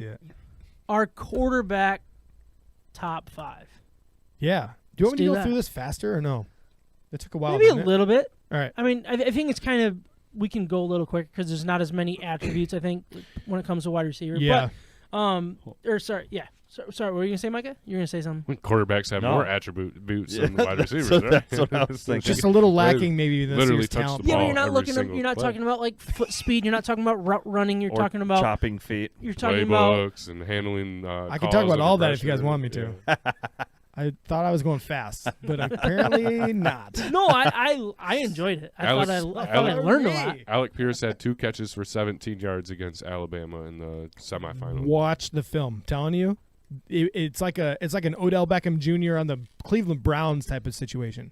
see it. Our quarterback top 5. Yeah. Do you want me to do go that. through this faster or no? It took a while. Maybe a little bit. All right. I mean, I think it's kind of we can go a little quicker because there's not as many attributes. I think when it comes to wide receiver. Yeah. But, sorry. Yeah. Sorry. What were you gonna say, Micah? You were gonna say something. Quarterbacks have more attributes than wide receivers. So right? that's what I was thinking. Just a little lacking maybe in this Literally year's touched talent. the Yeah, but ball you're not every looking. single You're not play. talking about like foot speed. You're not talking about route running. You're Or talking about chopping feet. You're talking about. Playbooks and handling. I can talk about all that if you guys want me to. Yeah. I thought I was going fast, but apparently not. No, I enjoyed it. I thought I learned a lot. Alec Pierce had 2 catches for 17 yards against Alabama in the semifinal. Watch the film. Telling you, it's like an Odell Beckham Jr. on the Cleveland Browns type of situation.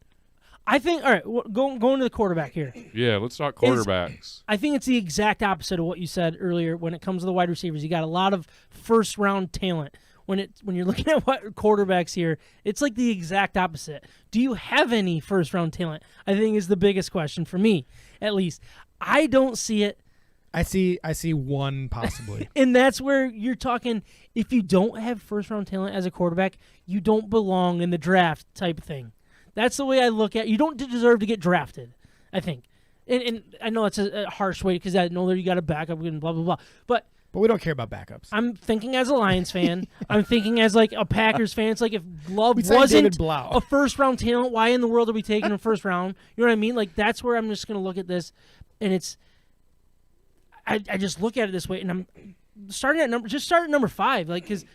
I think. All right, going to the quarterback here. Yeah, let's talk quarterbacks. I think it's the exact opposite of what you said earlier. When it comes to the wide receivers, you got a lot of first round talent. When you're looking at what quarterbacks here, it's like the exact opposite. Do you have any first round talent? I think is the biggest question for me, at least. I don't see it. I see one possibly. And that's where you're talking, if you don't have first round talent as a quarterback, you don't belong in the draft type thing. That's the way I look at it. You don't deserve to get drafted, I think. And I know it's a harsh way because I know that you got a backup and blah, blah, blah. But we don't care about backups. I'm thinking as a Lions fan. I'm thinking as like a Packers fan. It's like if Love We signed wasn't David Blau. a first round talent, why in the world are we taking him first round? You know what I mean? Like that's where I'm just going to look at this. And it's I just look at it this way, and I'm starting at number 5, like because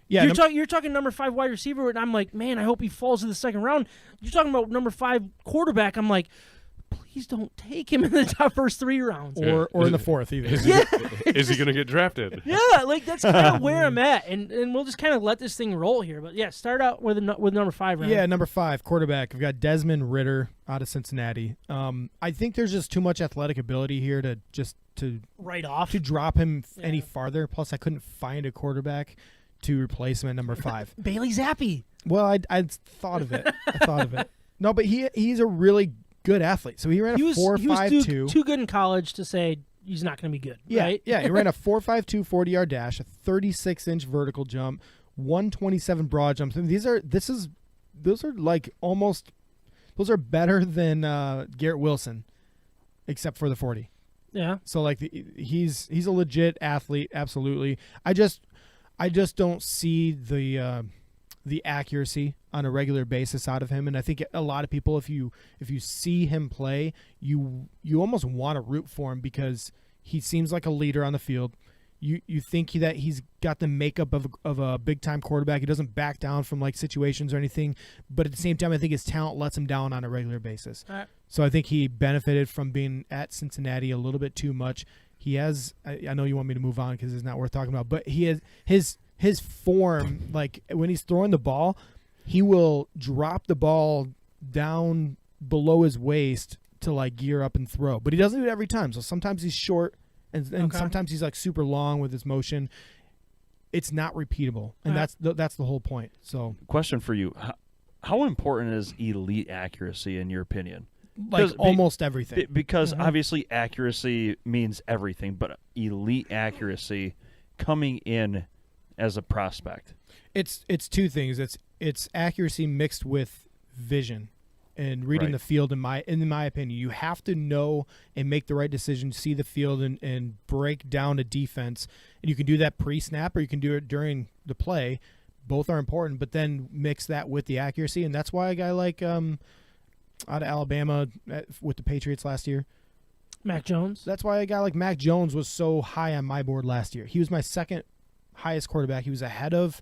Yeah, you're talking number 5 wide receiver, and I'm like, man, I hope he falls in the second round. You're talking about number 5 quarterback. I'm like, please don't take him in the top first 3 rounds, or in the 4th either. Is he going to get drafted? Yeah, like that's kind of where I'm at, and we'll just kind of let this thing roll here. But yeah, start out with number 5 round. Yeah, number 5 quarterback. We've got Desmond Ridder out of Cincinnati. I think there's just too much athletic ability here to right off to drop him any farther. Plus, I couldn't find a quarterback to replace him at number 5. Bailey Zappi. Well, I thought of it. No, but he's a really good athlete. So he ran a 4.52. Too good in college to say he's not going to be good. Yeah, right? yeah. He ran a 4.52 40-yard dash, a 36-inch vertical jump, 127 broad jumps. I mean, those are better than Garrett Wilson, except for the 40. Yeah. So like he's a legit athlete, absolutely. I just don't see the accuracy on a regular basis out of him, and I think a lot of people, if you see him play, you almost want to root for him because he seems like a leader on the field. You think that he's got the makeup of a big time quarterback. He doesn't back down from like situations or anything, but at the same time, I think his talent lets him down on a regular basis. All right. So I think he benefited from being at Cincinnati a little bit too much. He has. I know you want me to move on because it's not worth talking about, but he has his form, like when he's throwing the ball, he will drop the ball down below his waist to like gear up and throw. But he doesn't do it every time. So sometimes he's short and sometimes he's like super long with his motion. It's not repeatable. And that's the whole point. So question for you. How important is elite accuracy in your opinion? Like almost everything. Because obviously accuracy means everything, but elite accuracy coming in as a prospect. It's two things. It's accuracy mixed with vision and reading the field. In my opinion, you have to know and make the right decision, see the field and break down a defense. And you can do that pre-snap or you can do it during the play. Both are important, but then mix that with the accuracy, and that's why a guy like out of Alabama with the Patriots last year, Mac Jones. That's why a guy like Mac Jones was so high on my board last year. He was my second highest quarterback. He was ahead of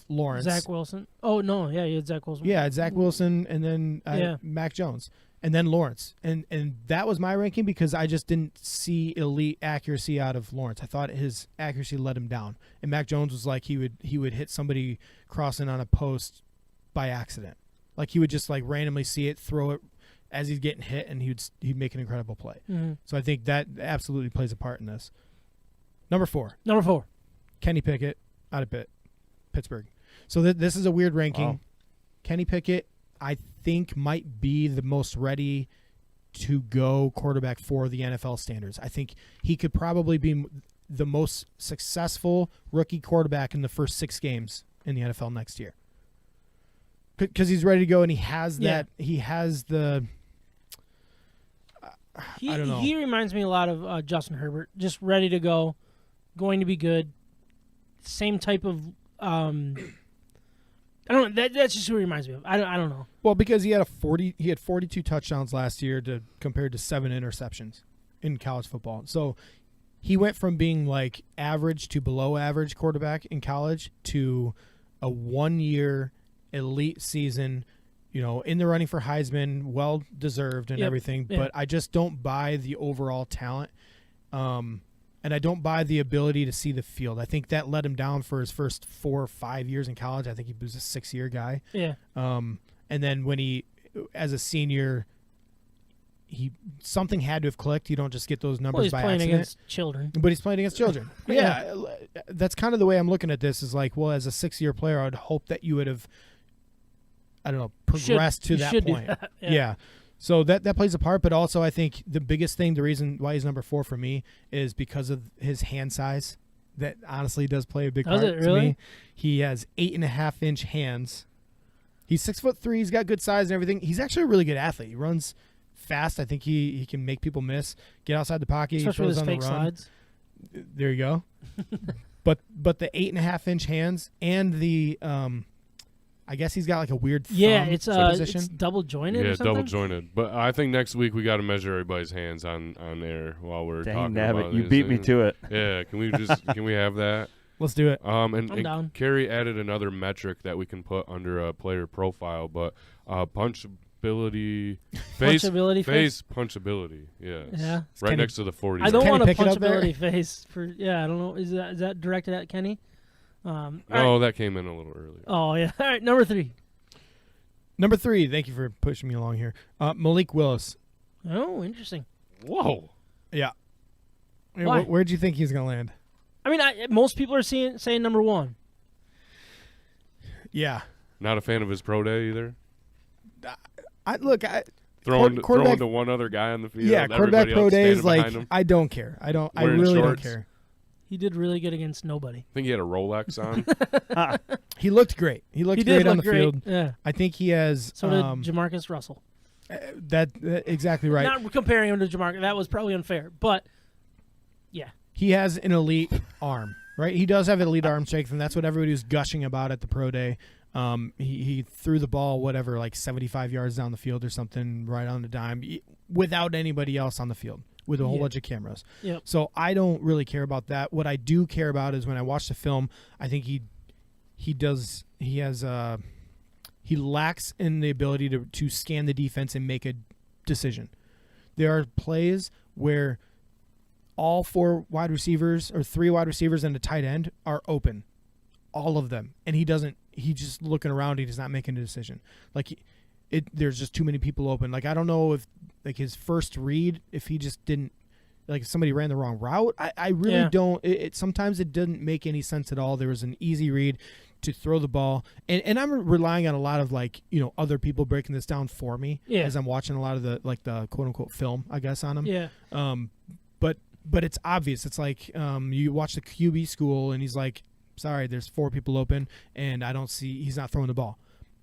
Lawrence. Zach Wilson. Oh, no. Yeah, you had Zach Wilson. Yeah, Zach Wilson and then Mac Jones. And then Lawrence. And that was my ranking because I just didn't see elite accuracy out of Lawrence. I thought his accuracy let him down. And Mac Jones was like he would hit somebody crossing on a post by accident. Like he would just like randomly see it, throw it as he's getting hit, and he'd make an incredible play. Mm-hmm. So I think that absolutely plays a part in this. Number 4. Kenny Pickett out of Pittsburgh. So this is a weird ranking. Wow. Kenny Pickett, I think, might be the most ready to go quarterback for the NFL standards. I think he could probably be the most successful rookie quarterback in the first 6 games in the NFL next year. Because he's ready to go and he has that. He has the. I don't know. He reminds me a lot of Justin Herbert, just ready to go, going to be good. Same type of. I don't know. That's just who he reminds me of. I don't know. Well, because he had 42 touchdowns last year compared to 7 interceptions in college football. So he went from being like average to below average quarterback in college to a 1-year elite season, in the running for Heisman, well deserved and everything. Yeah. But I just don't buy the overall talent. And I don't buy the ability to see the field. I think that let him down for his first 4 or 5 years in college. I think he was a 6-year guy. Yeah. And then when he, as a senior, something had to have clicked. You don't just get those numbers by accident. He's playing against children. But he's playing against children. Yeah. That's kind of the way I'm looking at this. Is like, well, as a 6-year player, I would hope that you would have, I don't know, progressed to that point. That. Yeah. So that plays a part, but also I think the biggest thing, the reason why he's number 4 for me is because of his hand size. That honestly does play a big part to me. He has 8.5-inch hands. He's 6'3". He's got good size and everything. He's actually a really good athlete. He runs fast. I think he can make people miss, get outside the pocket. Especially he throws with his on the fake run. slides. There you go. but the 8.5-inch hands and the I guess he's got like a weird thumb it's double jointed. Yeah, or something? double jointed. But I think next week we got to measure everybody's hands on air while we're talking Dang about it. You these beat me things. to it. Yeah, can we have that? Let's do it. And down. Kerry added another metric that we can put under a player profile, but punchability, face punchability. Yes. Yeah. Right next to the 40. I don't Kenny want a Pickett up there? punchability face for. Yeah, I don't know. Is that directed at Kenny? No, right. that came in a little earlier. Oh yeah. All right, number 3. Number 3, thank you for pushing me along here. Malik Willis. Oh, interesting. Whoa. Yeah. Why? Where'd you think he's going to land? I mean, most people are saying number 1. Yeah. Not a fan of his pro day either. Throwing to one other guy on the field. Yeah, quarterback everybody pro else day is standing like, behind him. I don't care. I Wearing really shorts. don't care. He did really good against nobody. I think he had a Rolex on. He looked great. He looked great on the field. Yeah. I think he has. So did Jamarcus Russell. That exactly right. Not comparing him to Jamarcus. That was probably unfair. But, yeah. He has an elite arm, right? He does have elite arm strength, and that's what everybody was gushing about at the pro day. He threw the ball, like 75 yards down the field or something, right on the dime, without anybody else on the field, with a whole bunch of cameras. Yep. So I don't really care about that. What I do care about is when I watch the film, I think he lacks in the ability to scan the defense and make a decision. There are plays where all 4 wide receivers or 3 wide receivers and a tight end are open, all of them, and he's just looking around. He does not make a decision. There's just too many people open. I don't know if his first read, if he just didn't, if somebody ran the wrong route. I really don't. Sometimes it didn't make any sense at all. There was an easy read to throw the ball, and I'm relying on a lot of other people breaking this down for me as I'm watching a lot of the quote unquote film, I guess, on him. Yeah. But it's obvious. It's like you watch the QB school and he's like, sorry, there's 4 people open and I don't see. He's not throwing the ball,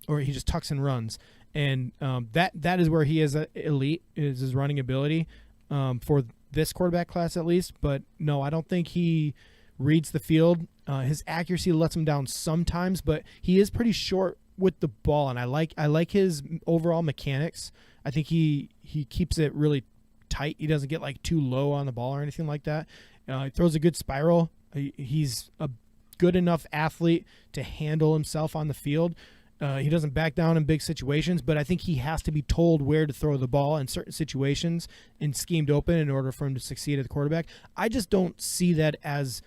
or he just tucks and runs. And that is where he is elite, is his running ability for this quarterback class at least. But no, I don't think he reads the field. His accuracy lets him down sometimes, but he is pretty short with the ball, and I like his overall mechanics. I think he keeps it really tight. He doesn't get too low on the ball or anything like that. He throws a good spiral. He's a good enough athlete to handle himself on the field. He doesn't back down in big situations, but I think he has to be told where to throw the ball in certain situations and schemed open in order for him to succeed at the quarterback. I just don't see that as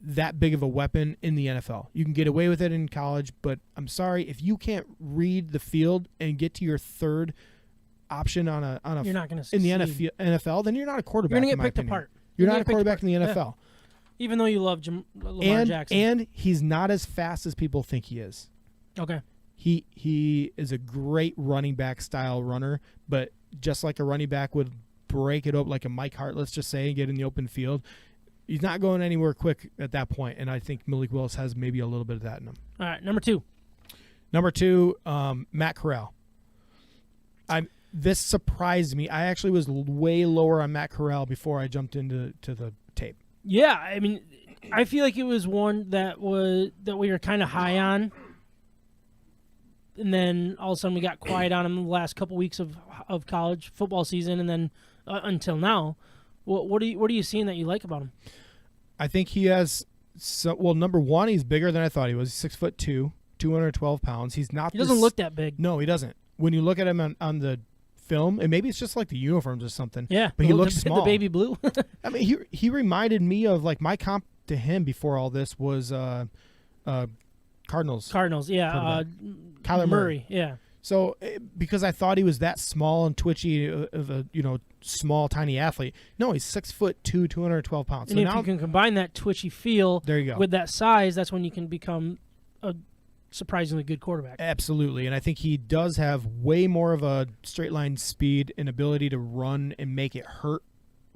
that big of a weapon in the NFL. You can get away with it in college, but I'm sorry, if you can't read the field and get to your third option on a you're not going to in the NFL, then you're not a quarterback. You're going to get picked opinion. apart. You're not a quarterback in the NFL. Yeah. Even though you love Lamar Jackson. And he's not as fast as people think he is. Okay. He is a great running back style runner, but just like a running back would break it up like a Mike Hart, let's just say, and get in the open field, He's not going anywhere quick at that point, and I think Malik Willis has maybe a little bit of that in him. All right, number two. Number two, Matt Corral. This surprised me. I actually was way lower on Matt Corral before I jumped into the tape. Yeah, I mean, I feel like it was one that we were kind of high on, and then all of a sudden we got quiet on him the last couple weeks of college football season, and then until now. What are you seeing that you like about him? I think he has number one, he's bigger than I thought he was. He's 6'2", 212 pounds. He doesn't look that big. No, he doesn't. When you look at him on the film, and maybe it's just like the uniforms or something. Yeah, but he looks small. The baby blue. I mean, he reminded me of like my comp to him before all this was Cardinals. Cardinals, yeah. Kyler Murray. Yeah. So because I thought he was that small and twitchy of a small tiny athlete, no, he's 6'2", 212 pounds. And so if you can combine that twitchy feel there you go. With that size, that's when you can become a surprisingly good quarterback. Absolutely, and I think he does have way more of a straight line speed and ability to run and make it hurt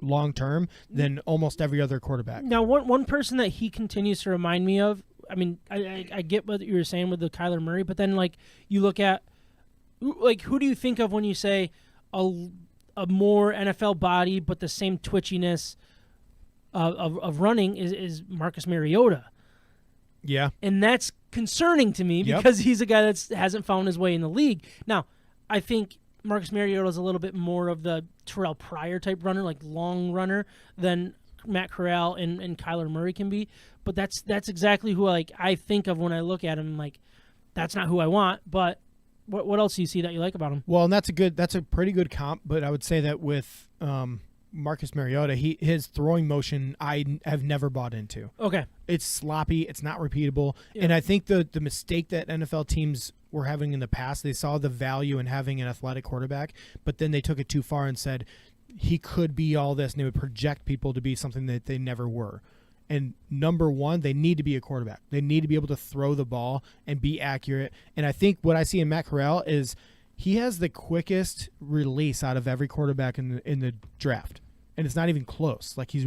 long term than almost every other quarterback. Now, one person that he continues to remind me of, I mean, I get what you were saying with the Kyler Murray, but then like you look at like who do you think of when you say a more NFL body but the same twitchiness of running is Marcus Mariota. Yeah. And that's concerning to me because he's a guy that hasn't found his way in the league. Now, I think Marcus Mariota is a little bit more of the Terrell Pryor type runner, like long runner, than Matt Corral and Kyler Murray can be. But that's exactly who I think of when I look at him. Like, that's not who I want. But what else do you see that you like about him? Well, and that's a pretty good comp. But I would say that with Marcus Mariota, his throwing motion I have never bought into. Okay. It's sloppy. It's not repeatable. Yeah. And I think the mistake that NFL teams were having in the past, they saw the value in having an athletic quarterback, but then they took it too far and said he could be all this, and they would project people to be something that they never were. And number one, they need to be a quarterback. They need to be able to throw the ball and be accurate. And I think what I see in Matt Corral is he has the quickest release out of every quarterback in the draft. And it's not even close. Like he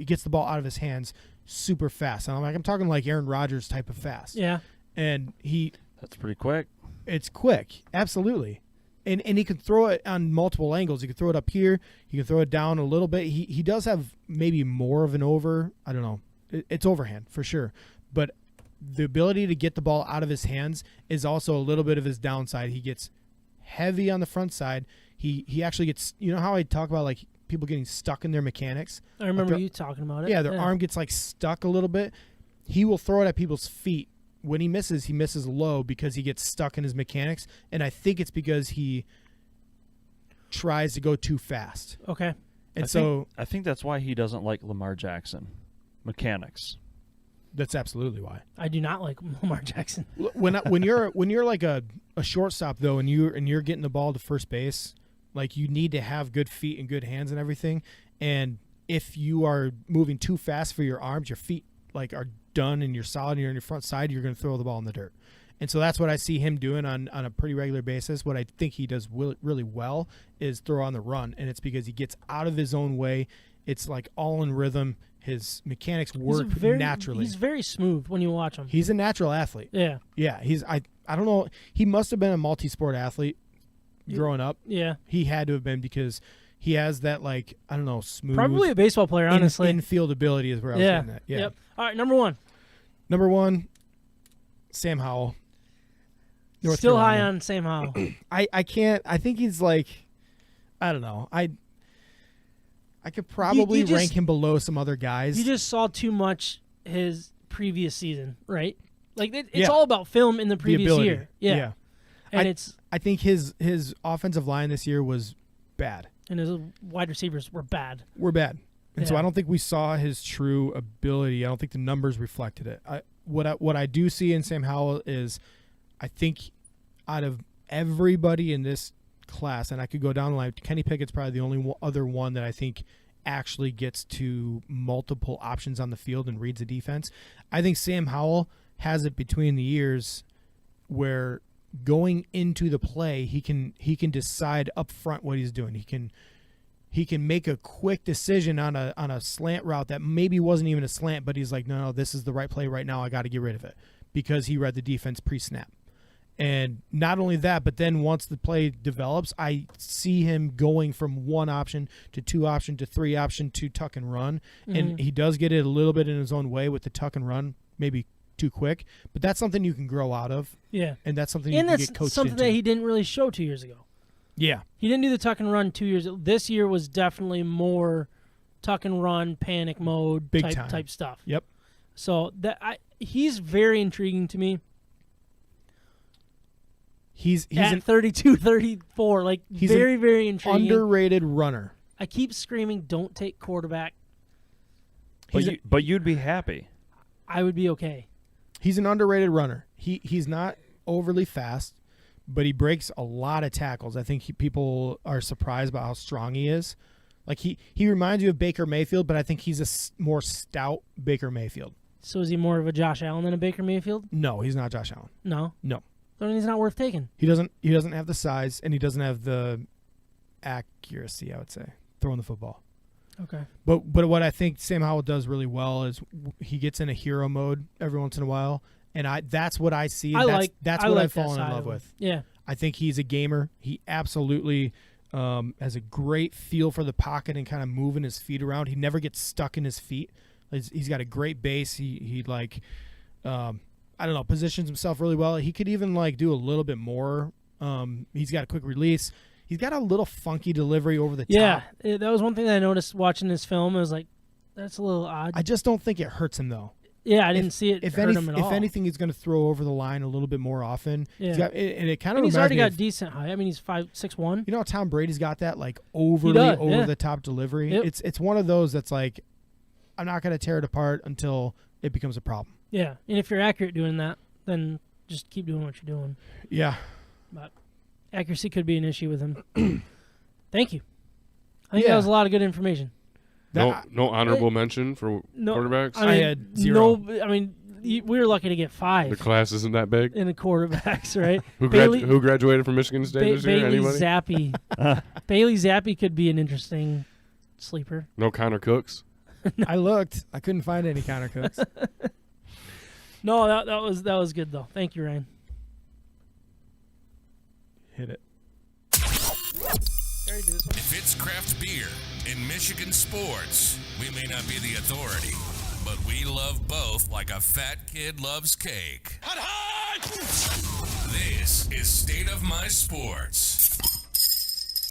gets the ball out of his hands super fast. And I'm talking like Aaron Rodgers type of fast. Yeah. And that's pretty quick. It's quick. Absolutely. And he can throw it on multiple angles. He can throw it up here. He can throw it down a little bit. He does have maybe more of an I don't know. It's overhand for sure. But the ability to get the ball out of his hands is also a little bit of his downside. He gets heavy on the front side. He actually gets, you know how I talk about like people getting stuck in their mechanics? I remember you talking about it. Yeah, their arm gets like stuck a little bit. He will throw it at people's feet. When he misses low because he gets stuck in his mechanics, and I think it's because he tries to go too fast. Okay. And I think that's why he doesn't like Lamar Jackson. Mechanics. That's absolutely why. I do not like Lamar Jackson. When you're like a shortstop though, and you're getting the ball to first base, like you need to have good feet and good hands and everything. And if you are moving too fast for your arms, your feet like are done and you're solid and you're on your front side, you're going to throw the ball in the dirt. And so that's what I see him doing on a pretty regular basis. What I think he does really well is throw on the run, and it's because he gets out of his own way. It's like all in rhythm. His mechanics work naturally. He's very smooth when you watch him. He's a natural athlete. Yeah. Yeah, I don't know. He must have been a multi-sport athlete growing up. Yeah. He had to have been because he has that, like, I don't know, smooth. Probably a baseball player, honestly. Infield ability is where I was getting that. Yeah. Yep. All right, number one. Number one, Sam Howell. North Still Carolina. high on Sam Howell. I can't. I think he's like, I don't know. I could probably rank him below some other guys. You just saw too much his previous season, right? Like it's all about film in the previous year. Yeah. And I think his offensive line this year was bad. And his wide receivers were bad. And so I don't think we saw his true ability. I don't think the numbers reflected it. What I do see in Sam Howell is I think out of everybody in this class, and I could go down the line, Kenny Pickett's probably the only other one that I think actually gets to multiple options on the field and reads the defense. I think Sam Howell has it between the ears where going into the play, he can decide up front what he's doing. he can make a quick decision on a slant route that maybe wasn't even a slant, but he's like, no, this is the right play right now. I got to get rid of it because he read the defense pre-snap. And not only that, but then once the play develops, I see him going from 1 option to 2 option to 3 option to tuck and run. Mm-hmm. And he does get it a little bit in his own way with the tuck and run, maybe too quick. But that's something you can grow out of. Yeah. And that's something you can get coached into. And that's something that he didn't really show 2 years ago. Yeah. He didn't do the tuck and run 2 years ago. This year was definitely more tuck and run, panic mode type stuff. Yep. So he's very intriguing to me. He's at 32, 34, like he's very, very intriguing. Underrated runner. I keep screaming, "Don't take quarterback." But you'd be happy. I would be okay. He's an underrated runner. He's not overly fast, but he breaks a lot of tackles. I think people are surprised by how strong he is. Like he reminds you of Baker Mayfield, but I think he's a more stout Baker Mayfield. So is he more of a Josh Allen than a Baker Mayfield? No, he's not Josh Allen. No. Then he's not worth taking. He doesn't have the size, and he doesn't have the accuracy, I would say, throwing the football. Okay. But what I think Sam Howell does really well is he gets in a hero mode every once in a while, and that's what I see. That's what I've fallen in love with. Yeah. I think he's a gamer. He absolutely has a great feel for the pocket and kind of moving his feet around. He never gets stuck in his feet. He's got a great base. He I don't know, positions himself really well. He could even do a little bit more. He's got a quick release. He's got a little funky delivery over the top. Yeah, that was one thing that I noticed watching this film. I was like, that's a little odd. I just don't think it hurts him, though. Yeah, I didn't see it hurt him at all. If anything, he's going to throw over the line a little bit more often. Yeah. He's already got decent height. I mean, he's 6'1". You know how Tom Brady's got that over-the-top delivery? Yep. It's one of those that's like, I'm not going to tear it apart until it becomes a problem. Yeah, and if you're accurate doing that, then just keep doing what you're doing. Yeah. But accuracy could be an issue with him. Thank you. I think that was a lot of good information. No honorable mention for quarterbacks? I had 0. We were lucky to get 5. The class isn't that big? In the quarterbacks, right? Who graduated from Michigan State this year? Anybody? Zappi. Bailey Zappi could be an interesting sleeper. No Connor Cooks? No. I looked. I couldn't find any Connor Cooks. No, that was good, though. Thank you, Ryan. Hit it. If it's craft beer in Michigan sports, we may not be the authority, but we love both like a fat kid loves cake. Hot, hot! This is State of My Sports.